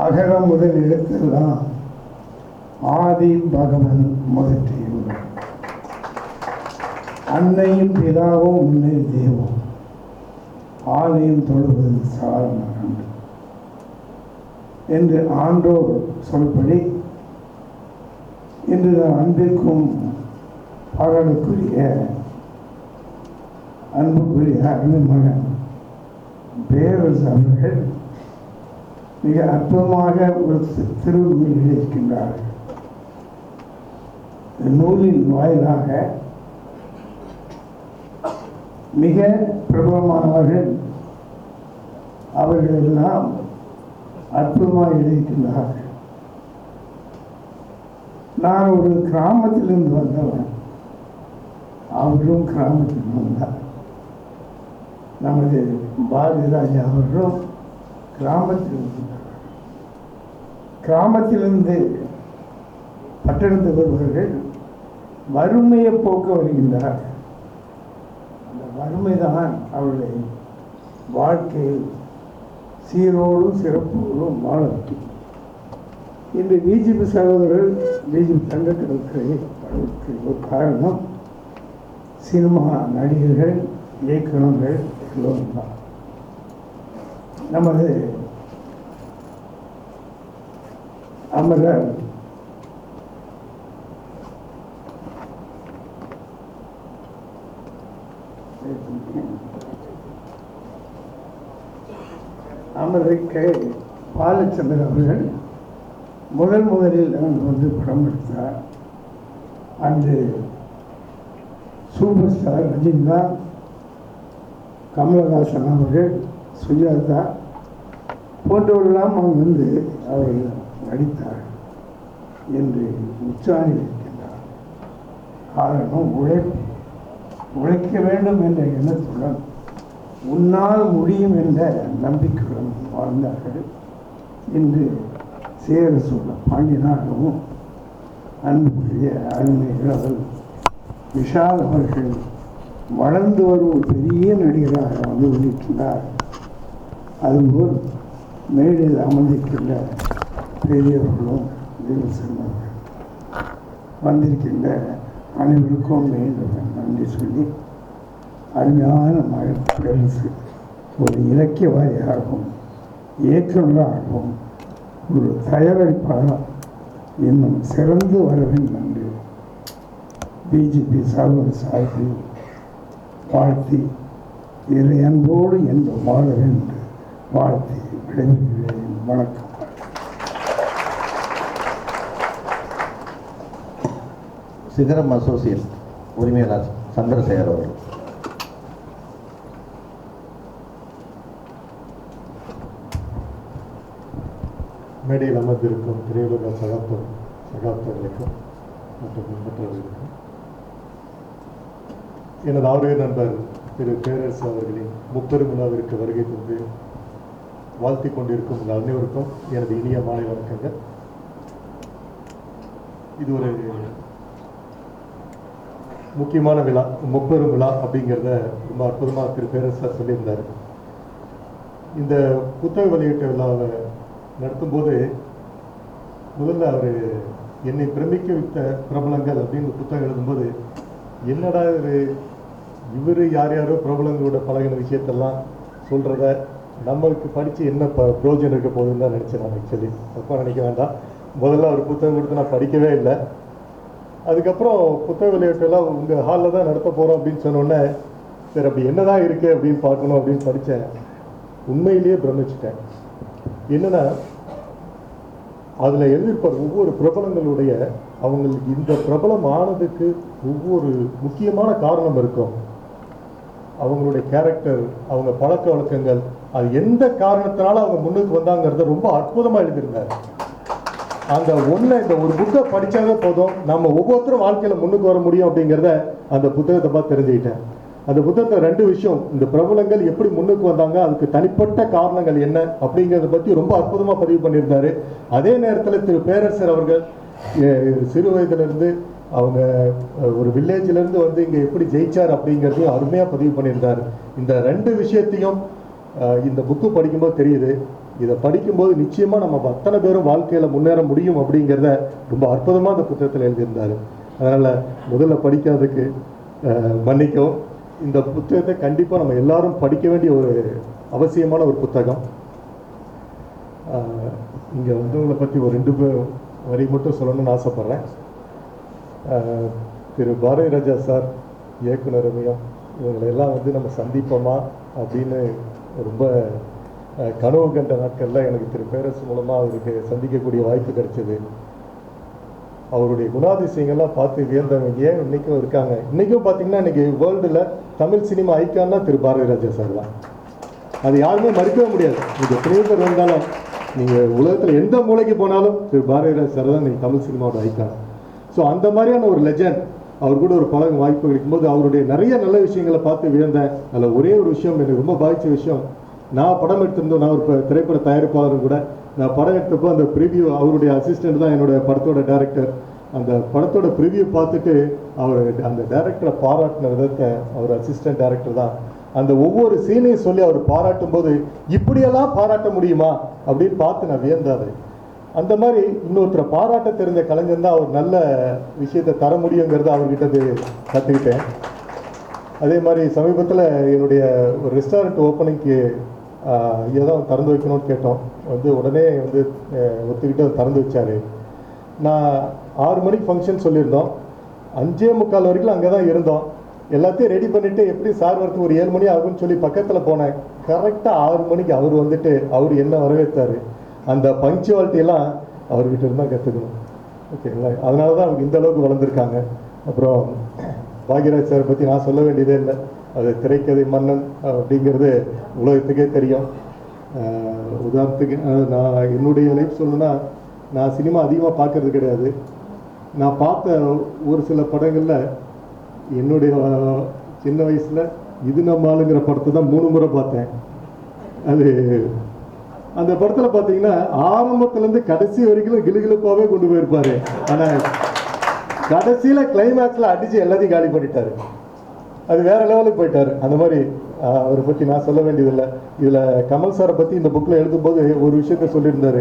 அகர முதல் எழுத்தெல்லாம் ஆதி பகவன் முதற்றியும் அன்னையும் பிதாவும் உன்னை தெய்வம் ஆலயம் தொழுவது சாரணம் என்று ஆண்டோர் சொல்படி இன்று அன்பிற்கும் பாடலுக்குரிய அன்புக்குரிய அருள்மகன் பேரரசு அவர்கள் மிக அற்புதமாக ஒரு திருநூல் எழுதியிருக்கின்றார்கள். நூலின் வாயிலாக மிக பிரபலமானவர்கள் அவர்கள் எல்லாம் அற்புதமாக எழுதியிருக்கின்றார்கள். நான் ஒரு கிராமத்திலிருந்து வந்தவன், அவரும் கிராமத்தில் வந்தார். நமது பாரதிராஜா அவர்களும் கிராமத்தில் இருந்தார். கிராமத்திலிருந்து பட்டணத்துக்கு வருபவர்கள் வறுமையை போக்க வருகின்றார். அந்த வறுமைதான் அவருடைய வாழ்க்கையில் சீரோடும் சிறப்போடும் வாழ வைக்கும். இன்று பிஜேபி சகோதரர்கள் பிஜேபி தங்கத்திற்கு ஒரு காரணம் சினிமா நடிகர்கள், இயக்குநர்கள் எல்லோரும் தான். நமது அமரர் அமரருக்கு பாலச்சந்திரன் அவர்கள் முதலில் வந்து படம் எடுத்தார். அன்று சூப்பர் ஸ்டார் ரஜினிகாந்த், கமலஹாசன் அவர்கள், சுஜாதா போன்றவர்களெல்லாம் அவங்க வந்து அவர்கள் நடித்தார் என்று உச்சாணி இருக்கின்றார். காரணம் உழைக்க வேண்டும் என்ற எண்ணத்துடன் உன்னால் முடியும் என்ற நம்பிக்கையுடன் வாழ்ந்தார்கள். இன்று சேர சோழ பாண்டியனாகவும் அன்புக்குரிய அருமை இளவல் விஷால் அவர்கள் வளர்ந்து வரும் ஒரு பெரிய நடிகராக வந்து கொண்டிருக்கின்றார். அதுபோல் மேடையில் அமர்ந்திருக்கின்ற பெரியவர்களும் தேவசர்கள் வந்திருக்கின்ற அனைவருக்கும் மீண்டும் நன்றி சொல்லி, அருமையான மகன் பேரரசு ஒரு இலக்கியவாதியாகவும் இயக்குநராகவும் ஒரு தயாரிப்பாளர் இன்னும் சிறந்து வர வேண்டும் என்று பிஜேபி சகோதர சார்பில் வாழ்த்தி இறை அன்போடு என்று வாழ என்று வாழ்த்தி விடைபெறுகிறேன். வணக்கம். சிகரம் அசோசியேட் உரிமையாளர் சந்திரசேகர் அவர்கள். மேடையில் அமர்ந்திருக்கும் திரையுலக சகாப்தர்களுக்கும் மற்றும் மற்றவர்களுக்கும் எனது ஆரோக்கிய நண்பர் திரு பேரரசு அவர்களின் முப்பெரும் விழாவிற்கு வருகை தந்து வாழ்த்தி கொண்டிருக்கும் அனைவருக்கும் எனது இனிய மாலை வணக்கங்கள். இது ஒரு முக்கியமான விழா, முப்பெரும் விழா அப்படிங்கிறத ரொம்ப அற்புதமாக திரு பேரரசர் சொல்லியிருந்தார். இந்த புத்தக வெளியீட்டு விழாவை நடத்தும்போது முதல்ல அவர் என்னை பிரமிக்க வைத்த பிரபலங்கள் அப்படின்னு புத்தகம் எழுதும்போது, என்னடா இவர் யார் யாரோ பிரபலங்களோட பழகின விஷயத்தெல்லாம் சொல்கிறத நம்மளுக்கு படித்து என்ன பிரயோஜனம் இருக்க போகுதுன்னு தான் நினச்சேன். நான் ஆக்சுவலி தப்பாக நினைக்க வேண்டாம். முதல்ல அவர் புத்தகம் கொடுத்து நான் படிக்கவே இல்லை. அதுக்கப்புறம் புத்தக வெளியீட்டெல்லாம் உங்கள் ஹாலில் தான் நடத்த போகிறோம் அப்படின்னு சொன்னோடனே, சரி அப்படி என்ன தான் இருக்குது அப்படின்னு பார்க்கணும் அப்படின்னு படித்தேன். உண்மையிலேயே பிரமிச்சிட்டேன். என்னென்னா, அதில் எழுதியிருப்பார் ஒவ்வொரு பிரபலங்களுடைய அவங்களுக்கு இந்த பிரபலம் ஆனதுக்கு ஒவ்வொரு முக்கியமான காரணம் இருக்கும். அவங்களுடைய கேரக்டர், அவங்க பழக்க வழக்கங்கள், அது எந்த காரணத்தினால அவங்க முன்னுக்கு வந்தாங்கிறத ரொம்ப அற்புதமாக எழுதியிருந்தார். அந்த இந்த ஒரு புக்கை படித்தாவே போதும், நம்ம ஒவ்வொருத்தரும் வாழ்க்கையில் முன்னுக்கு வர முடியும் அப்படிங்கிறத அந்த புத்தகத்தை பார்த்து தெரிஞ்சுக்கிட்டேன். அந்த புத்தகத்தில் 2 விஷயம், இந்த பிரபலங்கள் எப்படி முன்னுக்கு வந்தாங்க, அதுக்கு தனிப்பட்ட காரணங்கள் என்ன அப்படிங்கிறத பற்றி ரொம்ப அற்புதமாக பதிவு பண்ணியிருந்தாரு. அதே நேரத்தில் திரு பேரரசர் அவர்கள் சிறு வயதிலிருந்து அவங்க ஒரு வில்லேஜிலேருந்து வந்து இங்கே எப்படி ஜெயிச்சார் அப்படிங்கிறதையும் அருமையாக பதிவு பண்ணியிருந்தார். இந்த 2 விஷயத்தையும் இந்த புக்கு படிக்கும்போது தெரியுது. இதை படிக்கும்போது நிச்சயமாக நம்ம அத்தனை பேரும் வாழ்க்கையில் முன்னேற முடியும் அப்படிங்கிறத ரொம்ப அற்புதமாக அந்த புத்தகத்தில் எழுதியிருந்தார். அதனால் முதல்ல படிக்காததுக்கு மன்னிக்கவும். இந்த புத்தகத்தை கண்டிப்பாக நம்ம எல்லாரும் படிக்க வேண்டிய ஒரு அவசியமான ஒரு புத்தகம். இங்கே வந்தவங்களை பற்றி ஒரு 2 வரி மட்டும் சொல்லணும்னு ஆசைப்பட்றேன். திரு பாரதி ராஜா சார், இயக்குனர் ரம்யம், இவங்களெல்லாம் நம்ம சந்திப்போமா அப்படின்னு ரொம்ப கனவு கண்ட நாட்களில் எனக்கு திரு பேரரசு மூலமாக அவருக்கு சந்திக்கக்கூடிய வாய்ப்பு கிடைச்சது. அவருடைய குணாதிசயங்கள்லாம் பார்த்து வியந்தவங்க ஏன் இன்றைக்கும் இருக்காங்க. இன்றைக்கும் பார்த்தீங்கன்னா இன்றைக்கி வேர்ல்டில் தமிழ் சினிமா ஐக்கான்னா திரு பாரதி ராஜா சார் தான். அது யாருமே மறுக்கவே முடியாது. நீங்கள் எத்தனையோ பேர் வந்தாலும், நீங்கள் உலகத்தில் எந்த மூலைக்கு போனாலும் திரு பாரதி ராஜா சார் தான் நீங்கள் தமிழ் சினிமாவோட ஐக்கான். ஸோ அந்த மாதிரியான ஒரு லெஜண்ட் அவர் கூட ஒரு பழகும் வாய்ப்பு கிடைக்கும்போது அவருடைய நிறைய நல்ல விஷயங்களை பார்த்து வியந்தேன். அதில் ஒரே ஒரு விஷயம் எனக்கு ரொம்ப பாதித்த விஷயம், நான் படம் எடுத்திருந்தோம். நான் ஒரு திரைப்பட தயாரிப்பாளரும் கூட. நான் படம் எடுத்தப்போ அந்த ப்ரிவியூ, அவருடைய அசிஸ்டண்ட் தான் என்னோட படத்தோட டைரக்டர். அந்த படத்தோட ப்ரிவியூ பார்த்துட்டு அவர் அந்த டைரக்டரை பாராட்டின விதத்தை, அவர் அசிஸ்டன்ட் டைரக்டர் தான், அந்த ஒவ்வொரு சீனையும் சொல்லி அவர் பாராட்டும் போது இப்படியெல்லாம் பாராட்ட முடியுமா அப்படின்னு பார்த்து நான் வியந்தாது. அந்த மாதிரி இன்னொருத்தரை பாராட்ட தெரிஞ்ச கலைஞர் தான் அவர் நல்ல விஷயத்தை தர முடியுங்கிறத அவர்கிட்ட கற்றுக்கிட்டேன். அதே மாதிரி சமீபத்தில் என்னுடைய ஒரு ரெஸ்டாரண்ட் ஓப்பனிங்க்கு ஐயா தான் திறந்து வைக்கணும்னு கேட்டோம். உடனே ஒத்துக்கிட்டு திறந்து வச்சார். நான் 6 மணிக்கு ஃபங்க்ஷன் சொல்லியிருந்தோம். 5:45 வரைக்கும் அங்கே தான் இருந்தோம். எல்லாத்தையும் ரெடி பண்ணிவிட்டு எப்படி சார் வரத்துக்கு ஒரு 7 மணி ஆகும்னு சொல்லி பக்கத்தில் போனேன். கரெக்டாக 6 மணிக்கு அவர் அவர் என்ன வரவேற்றார். அந்த பங்க்சுவாலிட்டியெல்லாம் அவர்கிட்ட இருந்தால் கற்றுக்கணும். ஓகேங்களா? அதனால தான் அவங்க இந்த அளவுக்கு வளர்ந்துருக்காங்க. அப்புறம் பாக்யராஜ் சாரை பற்றி நான் சொல்ல வேண்டியதே இல்லை. அது திரைக்கதை மன்னன் அப்படிங்கிறது உலகத்துக்கே தெரியும். உதாரணத்துக்கு நான் என்னுடைய லைஃப் சொல்லணுன்னா, நான் சினிமா அதிகமாக பார்க்கறது கிடையாது. நான் பார்த்த ஒரு சில படங்களில் என்னுடைய சின்ன வயசில் இது நம்ம ஆளுங்கிற படத்தை தான் 3 முறை பார்த்தேன். அது அந்த படத்தில் பார்த்தீங்கன்னா ஆரம்பத்துலேருந்து கடைசி வரைக்கும் கிளுகிளுப்பாகவே கொண்டு போயிருப்பார். ஆனால் கடைசியில் கிளைமேக்ஸில் அடித்து எல்லாத்தையும் காலி பண்ணிட்டார். அது வேறு லெவலுக்கு போயிட்டார். அந்த மாதிரி அவரை பற்றி நான் சொல்ல வேண்டியதில்லை. இதில் கமல் சாரை பற்றி இந்த புக்கில் எழுதும்போது ஒரு விஷயத்த சொல்லியிருந்தார்.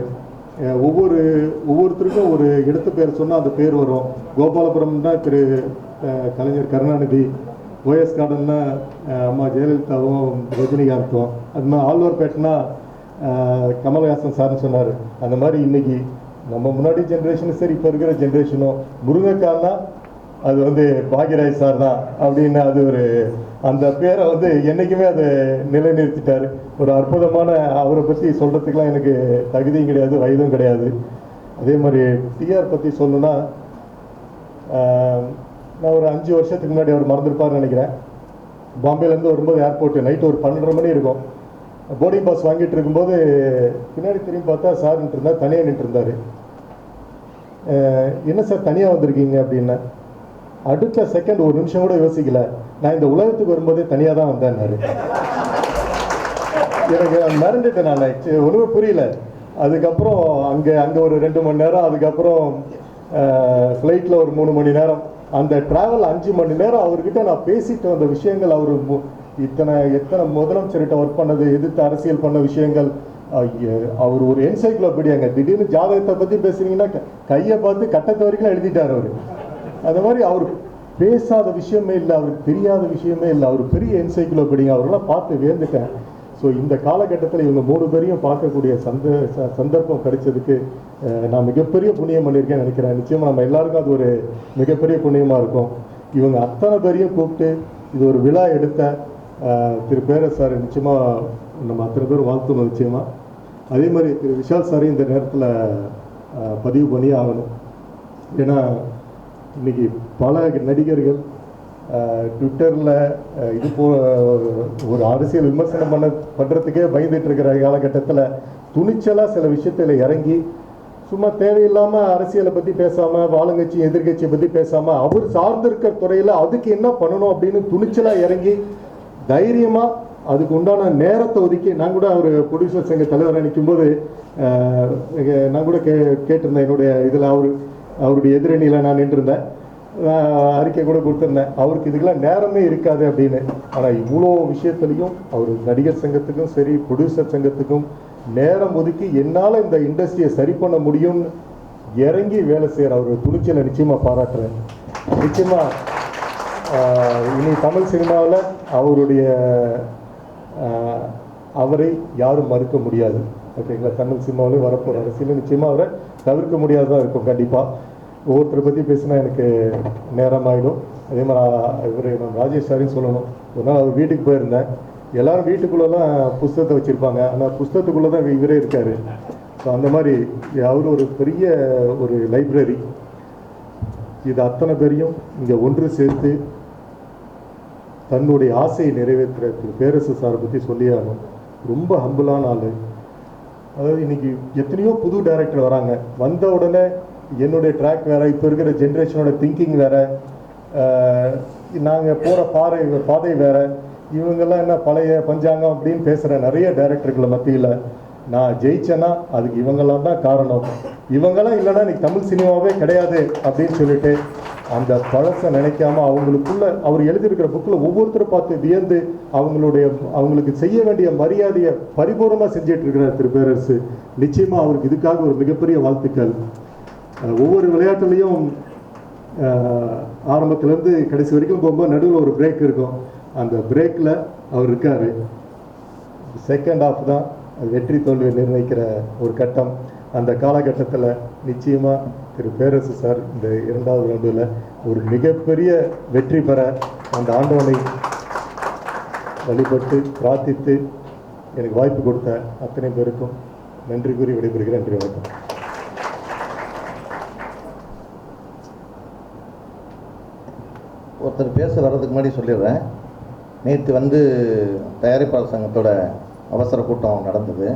ஒவ்வொருத்தருக்கும் ஒரு இடத்து பேர் சொன்னால் அந்த பேர் வரும். கோபாலபுரம்னா திரு கலைஞர் கருணாநிதி, ஓஎஸ் கார்டன்னா அம்மா ஜெயலலிதாவும் ரஜினிகாந்தும், அது மாதிரி ஆழ்வார்பேட்டைனா கமல்ஹாசன் சார்னு சொன்னார். அந்த மாதிரி இன்னைக்கு நம்ம முன்னாடி ஜென்ரேஷனும் சரி, இப்போ இருக்கிற ஜென்ரேஷனும் முருங்கைக்கால்னா அது பாக்யராஜ் சார் தான் அப்படின்னு அது ஒரு அந்த பேரை என்றைக்குமே அதை நிலைநிறுத்திட்டார். ஒரு அற்புதமான அவரை பற்றி சொல்கிறதுக்கெலாம் எனக்கு தகுதியும் கிடையாது, வயதும் கிடையாது. அதே மாதிரி டிஆர் பற்றி சொல்லணுன்னா, நான் ஒரு 5 வருஷத்துக்கு முன்னாடி அவர் மறந்துருப்பார்னு நினைக்கிறேன். பாம்பேலேருந்து வரும்போது ஏர்போர்ட்டு நைட்டு ஒரு 12:30 மணி இருக்கும். போர்டிங் பாஸ் வாங்கிட்டு இருக்கும்போது பின்னாடி திரும்பி பார்த்தா சார் நின்றுருந்தார், தனியாக நின்றுருந்தார். என்ன சார் தனியாக வந்திருக்கீங்க அப்படின்னா, அடுத்த செகண்ட் ஒரு நிமிஷம் கூட யோசிக்கல, நான் இந்த உலகத்துக்கு வரும்போதே தனியாக தான் வந்தேன்னாரு. எனக்கு மறந்துட்டேன், நான் ஒன்றுமே புரியல. அதுக்கப்புறம் அங்கே ஒரு 2 மணி நேரம், அதுக்கப்புறம் ஃப்ளைட்டில் ஒரு 3 மணி நேரம், அந்த ட்ராவல் 5 மணி நேரம் அவர்கிட்ட நான் பேசிட்டு வந்த விஷயங்கள், அவர் எத்தனை முதலமைச்சர்கிட்ட ஒர்க் பண்ணது, எதிர்த்து அரசியல் பண்ண விஷயங்கள், அவர் ஒரு என்சைக்ளோபீடியாங்க. திடீர்னு ஜாதகத்தை பற்றி பேசுறீங்கன்னா கையை பார்த்து கட்டத்தை வரைக்கும் எழுதிட்டார் அவர். அந்த மாதிரி அவர் பேசாத விஷயமே இல்லை, அவருக்கு தெரியாத விஷயமே இல்லை. அவர் பெரிய என்சைக்ளோபீடியா. அவரெல்லாம் பார்த்து வியந்துட்டேன். ஸோ இந்த காலகட்டத்தில் இவங்க 3 பேரையும் பார்க்கக்கூடிய சந்தர்ப்பம் கிடைச்சதுக்கு நான் மிகப்பெரிய புண்ணியம் பண்ணியிருக்கேன்னு நினைக்கிறேன். நிச்சயமாக நம்ம எல்லாருக்கும் அது ஒரு மிகப்பெரிய புண்ணியமாக இருக்கும். இவங்க அத்தனை பேரையும் கூப்பிட்டு இது ஒரு விழா எடுத்த திரு பேரரசு சார் நிச்சயமாக நம்ம அத்தனை பேர் வாழ்த்தணும் நிச்சயமாக. அதே மாதிரி திரு விஷால் சாரையும் இந்த நேரத்தில் பதிவு பண்ணி ஆகணும். ஏன்னா இன்றைக்கி பல நடிகர்கள் ட்விட்டரில் இது ஒரு அரசியல் விமர்சனம் பண்ணுறதுக்கே பயந்துட்டு இருக்கிற காலகட்டத்தில் துணிச்சலாக சில விஷயத்தில் இறங்கி சும்மா தேவையில்லாமல் அரசியலை பற்றி பேசாமல், ஆளுங்கட்சி எதிர்கட்சியை பற்றி பேசாமல், அவர் சார்ந்திருக்கிற துறையில் அதுக்கு என்ன பண்ணணும் அப்படின்னு துணிச்சலாக இறங்கி தைரியமாக அதுக்கு உண்டான நேரத்தை ஒதுக்கி, நான் கூட அவர் ப்ரொடியூசர் சங்க தலைவராக நிற்கும்போது நான் கூட கேட்டிருந்தேன். என்னுடைய இதில் அவருடைய எதிரணியில் நான் நின்றுருந்தேன், அறிக்கை கூட கொடுத்துருந்தேன். அவருக்கு இதுக்கெல்லாம் நேரமே இருக்காது அப்படின்னு. ஆனால் இவ்வளோ விஷயத்துலையும் அவர் நடிகர் சங்கத்துக்கும் சரி, ப்ரொடியூசர் சங்கத்துக்கும் நேரம் ஒதுக்கி என்னால் இந்த இண்டஸ்ட்ரியை சரி பண்ண முடியும்னு இறங்கி வேலை செய்கிற அவர் துணிச்சலை நிச்சயமாக பாராட்டுறேன். நிச்சயமாக இனி தமிழ் சினிமாவில் அவருடைய அவரை யாரும் மறுக்க முடியாது. ஓகேங்களா? தமிழ் சினிமாவிலே வரப்போகிற அரசியல் நிச்சயமாக அவரை தவிர்க்க முடியாததாக இருக்கும். கண்டிப்பாக ஒவ்வொருத்தரை பற்றி பேசினா எனக்கு நேரமாயிடும். அதே மாதிரி இவர் நான் ராஜேஷ் சாரின்னு சொல்லணும். ஒரு நாள் அவர் வீட்டுக்கு போயிருந்தேன். எல்லோரும் வீட்டுக்குள்ளெல்லாம் புஸ்தகத்தை வச்சுருப்பாங்க, ஆனால் புஸ்தகத்துக்குள்ளே தான் இவரே இருக்கார். ஸோ அந்த மாதிரி அவர் ஒரு பெரிய ஒரு லைப்ரரி. இது அத்தனை பேரையும் இங்கே ஒன்று சேர்த்து தன்னுடைய ஆசையை நிறைவேற்றுற திரு பேரரசு சாரை பற்றி சொல்லியாகணும். ரொம்ப ஹம்பிளான ஆள். அதாவது இன்றைக்கி எத்தனையோ புது டைரக்டர் வராங்க. வந்த உடனே என்னுடைய ட்ராக் வேறு, இப்போ இருக்கிற ஜென்ரேஷனோட திங்கிங் வேறு, நாங்கள் போகிற பாதை வேறு, இவங்கெல்லாம் என்ன பழைய பஞ்சாங்கம் அப்படின்னு பேசுகிற நிறைய டைரக்டர்களை மத்தியில் நான் ஜெயிச்சேன்னா அதுக்கு இவங்கெல்லாம் தான் காரணம், இவங்கெல்லாம் இல்லைன்னா இன்னைக்கு தமிழ் சினிமாவே கிடையாது அப்படின்னு சொல்லிட்டு அந்த பழசை நினைக்காம அவங்களுக்குள்ள அவர் எழுதியிருக்கிற புக்கில் ஒவ்வொருத்தரை பார்த்து வியந்து அவங்களுக்கு செய்ய வேண்டிய மரியாதையை பரிபூர்ணமாக செஞ்சிட்டு இருக்கிறார் திரு பேரரசு. நிச்சயமாக அவருக்கு இதுக்காக ஒரு மிகப்பெரிய வாழ்த்துக்கள். ஒவ்வொரு விளையாட்டுலேயும் ஆரம்பத்துலேருந்து கடைசி வரைக்கும் போகும்போது நடுவில் ஒரு பிரேக் இருக்கும். அந்த பிரேக்கில் அவர் இருக்கார். செகண்ட் ஹாஃப் தான் வெற்றி தோல்வியை நிர்ணயிக்கிற ஒரு கட்டம். அந்த காலகட்டத்தில் நிச்சயமாக திரு பேரரசு சார் இந்த 2வது ரவுண்டில் ஒரு மிகப்பெரிய வெற்றி பெற அந்த ஆண்டவனை வழிபட்டு பிரார்த்தித்து எனக்கு வாய்ப்பு கொடுத்த அத்தனை பேருக்கும் நன்றி கூறி விடைபெறுகிறேன். நன்றி, வணக்கம். ஒருத்தர் பேச வர்றதுக்கு முன்னாடி சொல்லிடுறேன். நேற்று தயாரிப்பாளர் சங்கத்தோட அவசர கூட்டம் நடந்தது.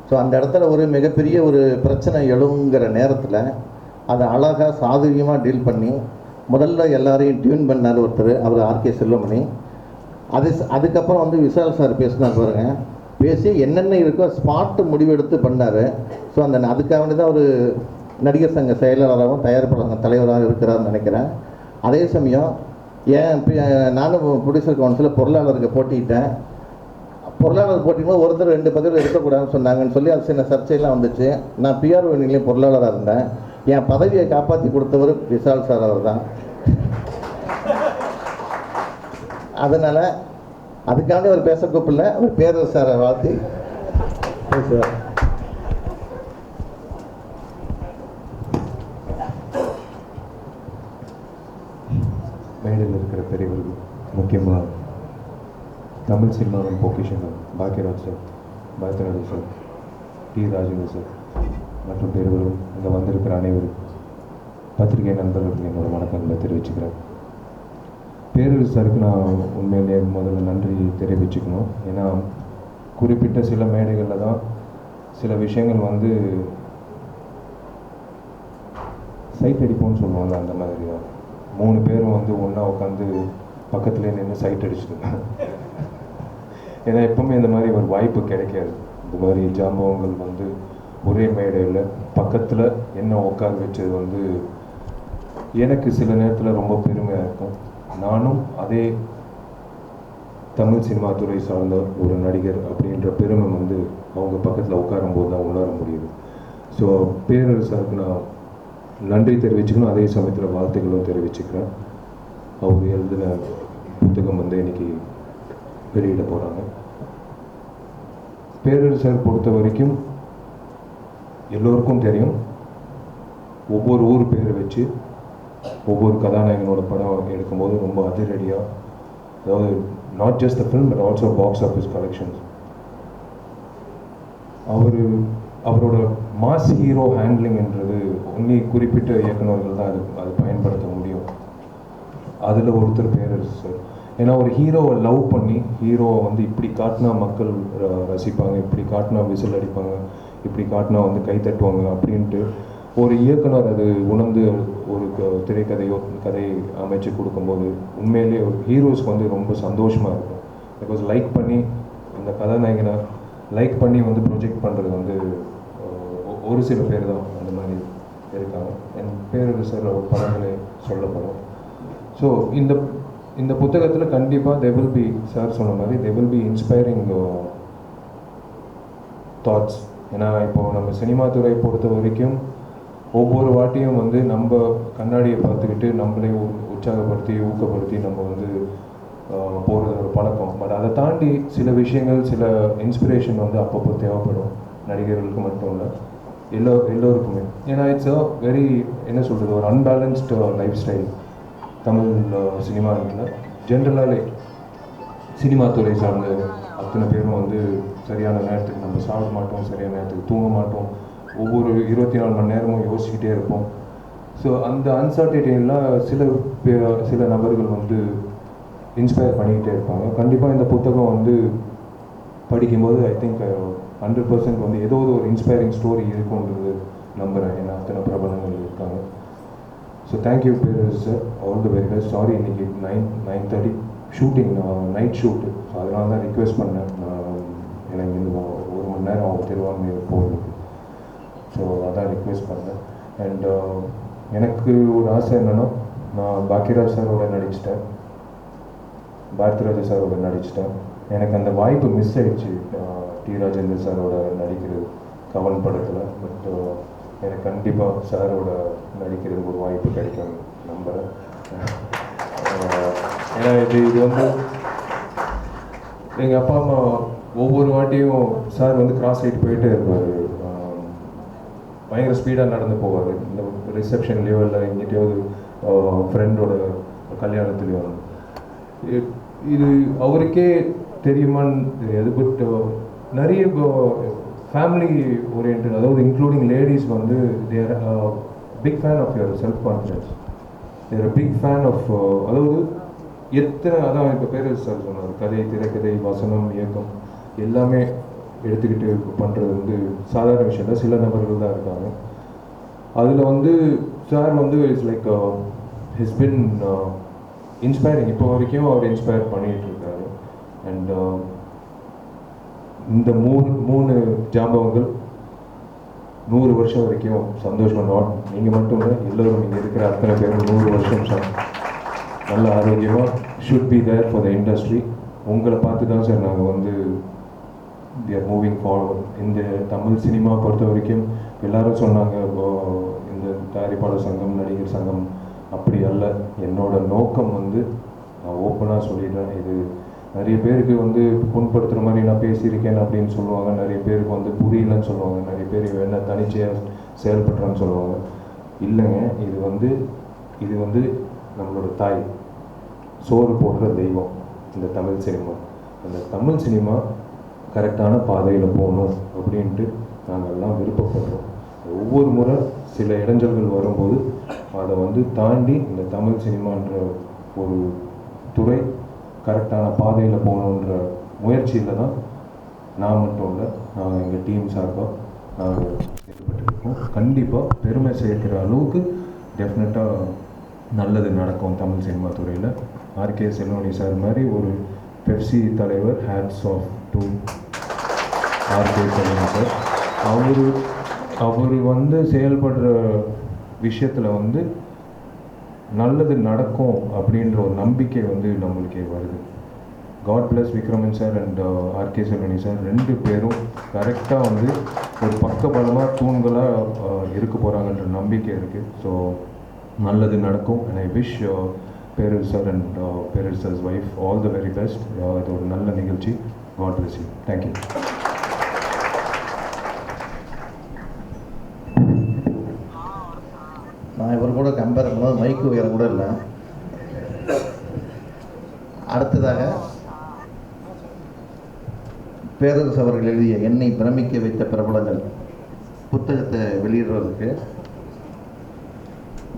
ஸோ அந்த இடத்துல ஒரு மிகப்பெரிய ஒரு பிரச்சனை எழுங்கிற நேரத்தில் அதை அழகாக சாதுரியமாக டீல் பண்ணி முதல்ல எல்லாரையும் டியூன் பண்ணார் ஒருத்தர், அவர் ஆர்கே செல்வமணி. அதுக்கப்புறம் விஷால் சார் பேசினார் பாருங்க. பேசி என்னென்ன இருக்கோ ஸ்பாட்டு முடிவெடுத்து பண்ணார். ஸோ அதுக்காக தான் ஒரு நடிகர் சங்க செயலாளராகவும் தயாரிப்பாளர் சங்க தலைவராக இருக்கிறார்னு நினைக்கிறேன். அதே சமயம் நானும் ப்ரொடியூசர் கவுன்சிலில் பொருளாளருக்கு போட்டிக்கிட்டேன். பொருளாளர் போட்டிக்கும்போது ஒருத்தர் 2 பதில் இருக்கக்கூடாதுன்னு சொன்னாங்கன்னு சொல்லி அது சின்ன சர்ச்சையெல்லாம் வந்துச்சு. நான் பிஆர் வேணிலையும் பொருளாளராக இருந்தேன். என் பதவியை காப்பாற்றி கொடுத்தவர் விஷால் சார் அவர் தான். அதனால் அதுக்காண்டி அவர் பேச கூப்பிடல, அவர் பேரரசு சாரை வாழ்த்தி பேசுவார். மேடையில் இருக்கிற பெரியவர்கள், முக்கியமாக தமிழ் சினிமாவின் பொக்கிஷங்கள் Bhagyaraj sir, Bharathiraj sir, T Rajendar sir மற்றும் பெரியவர்களும் இங்கே வந்திருக்கிற அனைவரும் பத்திரிகை நண்பர்களுக்கு என்னோட வணக்கங்களை தெரிவிச்சுக்கிறேன். பேரரசு சாருக்கு நான் உண்மையிலேயே முதல்ல நன்றி தெரிவிச்சுக்கணும். ஏன்னா குறிப்பிட்ட சில மேடைகளில் தான் சில விஷயங்கள் சைட் அடிப்போம்னு சொல்லுவாங்க. அந்த மாதிரி தான் 3 பேரும் ஒன்றா உட்காந்து பக்கத்துலேயே நின்று சைட் அடிச்சுருக்காங்க. ஏன்னா எப்பவுமே இந்த மாதிரி ஒரு வாய்ப்பு கிடைக்காது. இந்த மாதிரி ஜாம்பவங்கள் ஒரே மேடையில் பக்கத்தில் என்ன உட்கார வச்சது எனக்கு சில நேரத்தில் ரொம்ப பெருமையாக இருக்கும். நானும் அதே தமிழ் சினிமா துறை சார்ந்த ஒரு நடிகர் அப்படின்ற பெருமை அவங்க பக்கத்தில் உட்காரும்போது தான் உணர முடியுது. ஸோ பேரரசாருக்கு நான் நன்றி தெரிவிச்சுக்கணும். அதே சமயத்தில் வாழ்த்துக்களும் தெரிவிச்சுக்கிறேன். அவர் எழுதின புத்தகம் இன்னைக்கு வெளியிட போகிறாங்க. பேரரசர் பொறுத்த வரைக்கும் எல்லோருக்கும் தெரியும், ஒவ்வொரு ஊர் பேரை வச்சு ஒவ்வொரு கதாநாயகனோட படம் எடுக்கும்போது ரொம்ப அதிரடியாக, அதாவது not just the film but also box office collections. அவரோட மாஸ் ஹீரோ ஹேண்ட்லிங்ன்றது ஒன்லி குறிப்பிட்ட இயக்குநர்கள் தான் அது பயன்படுத்த முடியும். அதில் ஒருத்தர் பேரரசு சார். ஏன்னா ஒரு ஹீரோவை லவ் பண்ணி ஹீரோவை இப்படி காட்டினா மக்கள் ரசிப்பாங்க, இப்படி காட்டினா விசில் அடிப்பாங்க, இப்படி காட்டினா கை தட்டுவாங்க அப்படின்ட்டு ஒரு இயக்குனர் அது உணர்ந்து ஒரு திரைக்கதையோ கதை அமைச்சு கொடுக்கும்போது உண்மையிலேயே ஒரு ஹீரோஸ்க்கு ரொம்ப சந்தோஷமாக இருக்கும். பிகாஸ் லைக் பண்ணி அந்த கதாநாயகனை லைக் பண்ணி ப்ரொஜெக்ட் பண்ணுறது ஒரு சில பேர் தான் அந்த மாதிரி இருக்காங்க. என் பேரரசர் ஒரு படங்களே சொல்லப்படும். ஸோ இந்த புத்தகத்தில் கண்டிப்பாக தே வில் பி சார் சொன்ன மாதிரி they will be inspiring thoughts. ஏன்னா இப்போது நம்ம சினிமா துறையை பொறுத்த வரைக்கும் ஒவ்வொரு வாட்டியும் வந்து நம்ம கண்ணாடியை பார்த்துக்கிட்டு நம்மளே உற்சாகப்படுத்தி ஊக்கப்படுத்தி நம்ம வந்து போகிறது ஒரு பழக்கம். பட் அதை தாண்டி சில விஷயங்கள், சில இன்ஸ்பிரேஷன் வந்து அப்பப்போ தேவைப்படும், நடிகர்களுக்கு மட்டும் இல்லை, எல்லோருக்குமே. ஏன்னா இட்ஸ் அ வெரி, என்ன சொல்கிறது, ஒரு அன்பேலன்ஸ்டு லைஃப் ஸ்டைல் தமிழ் சினிமாவில். ஜென்ரலாகவே சினிமா துறை சார்ந்த அத்தனை பேரும் வந்து சரியான நேரத்துக்கு நம்ம சாப்பிட மாட்டோம், சரியான நேரத்துக்கு தூங்க மாட்டோம், ஒவ்வொரு 24 மணி நேரமும் யோசிச்சுக்கிட்டே இருப்போம். ஸோ அந்த அன்சர்டினிலாம் சில நபர்கள் வந்து இன்ஸ்பயர் பண்ணிக்கிட்டே இருப்பாங்க. கண்டிப்பாக இந்த புத்தகம் வந்து படிக்கும்போது ஐ திங்க் 100% வந்து ஏதோ ஒரு இன்ஸ்பைரிங் ஸ்டோரி இருக்குன்றது நம்புகிறேன். ஏன்னா அத்தனை பிரபலங்கள் இருக்காங்க. So thank you Perarasu sir, all the very best. Sorry, இன்னைக்கு 9:30 ஷூட்டிங், நைட் ஷூட்டு. ஸோ அதனால தான் ரிக்வெஸ்ட் பண்ணேன். எனக்கு இந்த 1 மணி நேரம் அவங்க திருவாரூர் போகிறதுக்கு. ஸோ அதான் ரிக்வெஸ்ட் பண்ணேன். அண்ட் எனக்கு ஒரு ஆசை என்னென்னா, நான் பாக்கியராஜ் சாரோட நடிச்சிட்டேன், பாரதிராஜா சாரோட நடிச்சிட்டேன். எனக்கு அந்த வாய்ப்பு மிஸ் ஆயிடுச்சு டி ராஜேந்தர் சாரோட நடிக்கிறது கவன் படத்தில். பட் எனக்கு கண்டிப்பாக சாரோட நடிக்கிறதுக்கு ஒரு வாய்ப்பு கிடைக்கும் நம்புகிறேன். ஏன்னா இது வந்து எங்கள் அப்பா அம்மா ஒவ்வொரு வாட்டியும் சார் வந்து கிராஸ் ஆகிட்டு போயிட்டே இருப்பார். பயங்கர ஸ்பீடாக நடந்து போவார். இந்த ரிசப்ஷன்லேயோ இல்லை எங்கிட்டயாவது ஃப்ரெண்டோட கல்யாணத்துலேயோ. இது அவருக்கே தெரியுமான்னு தெரியாது. பட் நிறைய ஃபேமிலி ஓரியன்ட், அதாவது இன்க்ளூடிங் லேடிஸ் வந்து they're big fan of your self confidence, they're big fan of, அதாவது அதான் இப்போ பேர் சார் சொன்னார், கதை, திரைக்கதை, வசனம், இயக்கம் எல்லாமே எடுத்துக்கிட்டு பண்ணுறது வந்து சாதாரண விஷயம் இல்லை. சில நபர்கள் தான் இருக்காங்க. அதில் வந்து சார் வந்து it's like he's been inspiring. இப்போ வரைக்கும் அவர் இன்ஸ்பயர் பண்ணிகிட்டு இருக்காரு. அண்ட் இந்த மூணு ஜாம்பவங்கள் 100 வருஷம் வரைக்கும் சந்தோஷம். நாட் நீங்கள் மட்டும் இல்லை, எல்லோரும் இங்கே இருக்கிற அத்தனை பேரும் 100 வருஷம் நல்ல ஆரோக்கியமாக should be there for the industry. உங்களை பார்த்து தான் சார் நாங்கள் வந்து வி ஆர் மூவிங் ஃபார்வர்ட். இந்த தமிழ் சினிமா பொறுத்த வரைக்கும் எல்லாரும் சொன்னாங்க இந்த தயாரிப்பாளர் சங்கம், நடிகர் சங்கம் அப்படி அல்ல. என்னோட நோக்கம் வந்து நான் ஓப்பனாக சொல்லிடுறேன், இது நிறைய பேருக்கு வந்து புண்படுத்துகிற மாதிரி நான் பேசியிருக்கேன் அப்படின்னு சொல்லுவாங்க, நிறைய பேருக்கு வந்து புரியலன்னு சொல்லுவாங்க, நிறைய பேர் என்ன தனிச்சையாக செயல்படுறான்னு சொல்லுவாங்க. இல்லைங்க, இது வந்து நம்மளோட தாய், சோறு போடுற தெய்வம் இந்த தமிழ் சினிமா. அந்த தமிழ் சினிமா கரெக்டான பாதையில் போகணும் அப்படின்ட்டு நாங்கள் எல்லாம் விருப்பப்படுறோம். ஒவ்வொரு முறை சில இடைஞ்சல்கள் வரும்போது அதை வந்து தாண்டி இந்த தமிழ் சினிமான்ற ஒரு துறை கரெக்டான பாதையில் போகணுன்ற முயற்சியில் தான் நான் மட்டும் இல்லை, நாங்கள் எங்கள் டீம் சார்பாக நாங்கள் ஈடுபட்டுருக்கோம். கண்டிப்பாக பெருமை சேர்க்கிற அளவுக்கு டெஃபினட்டாக நல்லது நடக்கும் தமிழ் சினிமா துறையில். ஆர்கே செல்வமணி சார் மாதிரி ஒரு பெப்சி தலைவர், hats off to RK Selvamani sir. அவர் வந்து செயல்படுற விஷயத்தில் வந்து நல்லது நடக்கும் அப்படின்ற ஒரு நம்பிக்கை வந்து நம்மளுக்கே வருது. God bless Vikraman sir and RK Selvamani sir 2 பேரும் கரெக்டாக வந்து ஒரு பக்கபலமாக தூண்களாக இருக்க போகிறாங்கன்ற நம்பிக்கை இருக்குது. ஸோ நல்லது நடக்கும். And I wish Perarasu sir and Perarasu wife all the very best. இது ஒரு நல்ல நிகழ்ச்சி. God bless you. தேங்க்யூ. நான் இவர் கூட கம்பேர் பண்ணும்போது மைக்கு உயரம் கூட இல்லை. அடுத்ததாக பேரரசு அவர்கள் எழுதிய என்னை பிரமிக்க வைத்த பிரபலங்கள் புத்தகத்தை வெளியிடுவதற்கு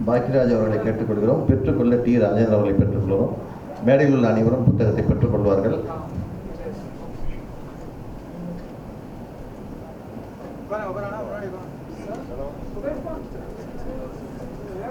பாக்கியராஜ் அவர்களை கேட்டுக்கொள்கிறோம். பெற்றுக்கொள்ள டி ராஜேந்திரன் அவர்களை பெற்றுக்கொள்கிறோம். மேடையில் உள்ள அனைவரும் புத்தகத்தை பெற்றுக்கொள்வார்கள்.